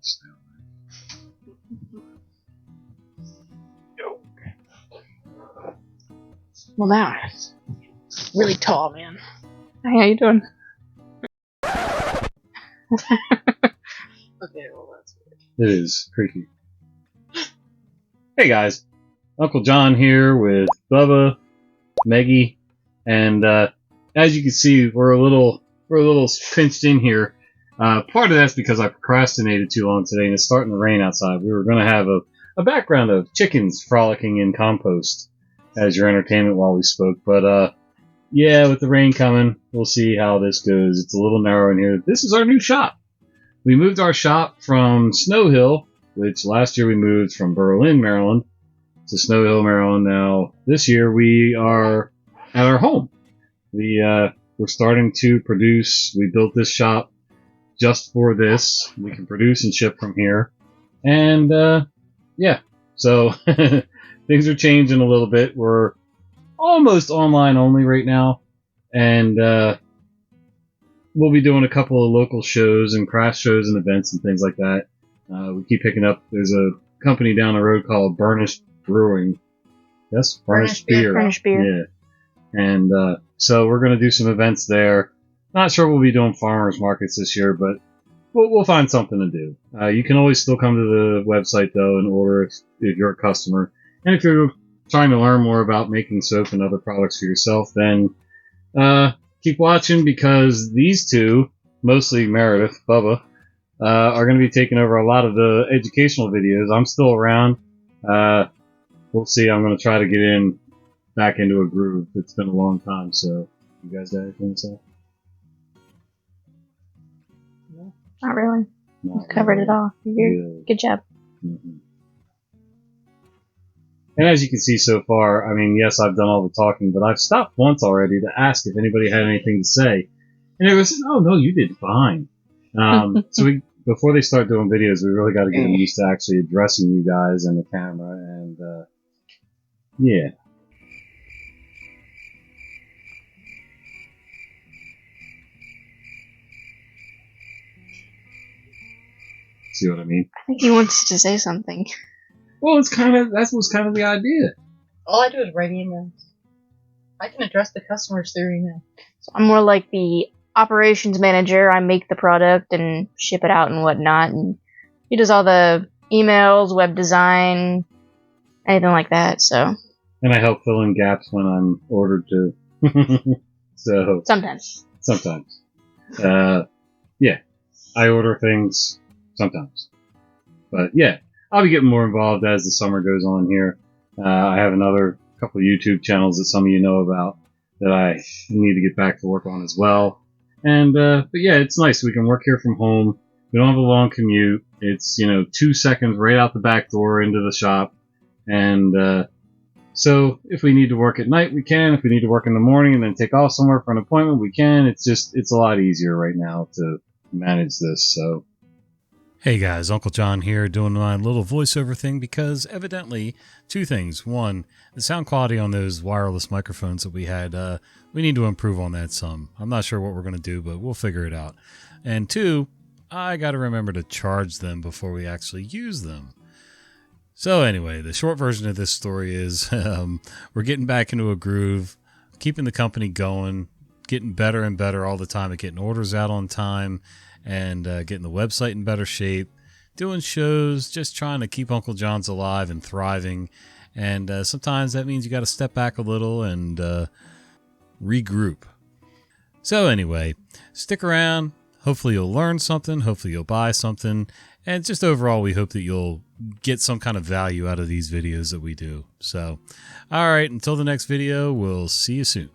stay away. Well, now it's really tall, man. Hey, how you doing? Okay, well, that's weird. It is creepy. Hey guys, Uncle John here with Bubba, Meggie, and as you can see, we're a little pinched in here. Part of that's because I procrastinated too long today, and it's starting to rain outside. We were going to have a background of chickens frolicking in compost as your entertainment while we spoke, but yeah, with the rain coming, we'll see how this goes. It's a little narrow in here. This is our new shop. We moved our shop from Snow Hill, which last year we moved from Berlin, Maryland, to Snow Hill, Maryland. Now, this year we are at our home. We're starting to produce. We built this shop just for this. We can produce and ship from here. And, yeah, so things are changing a little bit. We're almost online only right now. And, we'll be doing a couple of local shows and craft shows and events and things like that. We keep picking up. There's a company down the road called Burnished Brewing. Yes, Burnished Beer. Burnished Beer. Yeah. And so we're going to do some events there. Not sure we'll be doing farmers markets this year, but we'll find something to do. You can always still come to the website though and order if you're a customer. And if you're trying to learn more about making soap and other products for yourself, then keep watching, because these two, mostly Meredith, Bubba, are going to be taking over a lot of the educational videos. I'm still around. We'll see. I'm going to try to get back into a groove. It's been a long time, so you guys got anything to say? No. Not really. Not Covered really. it all. Good job. Mm-hmm. And as you can see so far, I mean, yes, I've done all the talking, but I've stopped once already to ask if anybody had anything to say. And everyone said, oh, no, you did fine. So before they start doing videos, we really got to get them used to actually addressing you guys and the camera. And, yeah. See what I mean? I think he wants to say something. Well, that was kind of the idea. All I do is write emails. I can address the customers through email. So I'm more like the operations manager. I make the product and ship it out and whatnot, and he does all the emails, web design, anything like that. So. And I help fill in gaps when I'm ordered to. So. Sometimes. Yeah, I order things sometimes. But yeah, I'll be getting more involved as the summer goes on here. I have another couple of YouTube channels that some of you know about that I need to get back to work on as well. And, but yeah, it's nice. We can work here from home. We don't have a long commute. It's, 2 seconds right out the back door into the shop. And, so if we need to work at night, we can. If we need to work in the morning and then take off somewhere for an appointment, we can. It's a lot easier right now to manage this, so. Hey guys, Uncle John here doing my little voiceover thing because evidently two things. One, the sound quality on those wireless microphones that we had, we need to improve on that some. I'm not sure what we're going to do, but we'll figure it out. And two, I got to remember to charge them before we actually use them. So anyway, the short version of this story is we're getting back into a groove, keeping the company going, getting better and better all the time at getting orders out on time, and getting the website in better shape, doing shows, just trying to keep Uncle John's alive and thriving. And sometimes that means you got to step back a little and regroup. So anyway, stick around. Hopefully you'll learn something. Hopefully you'll buy something. And just overall, we hope that you'll get some kind of value out of these videos that we do. So, all right, until the next video, we'll see you soon.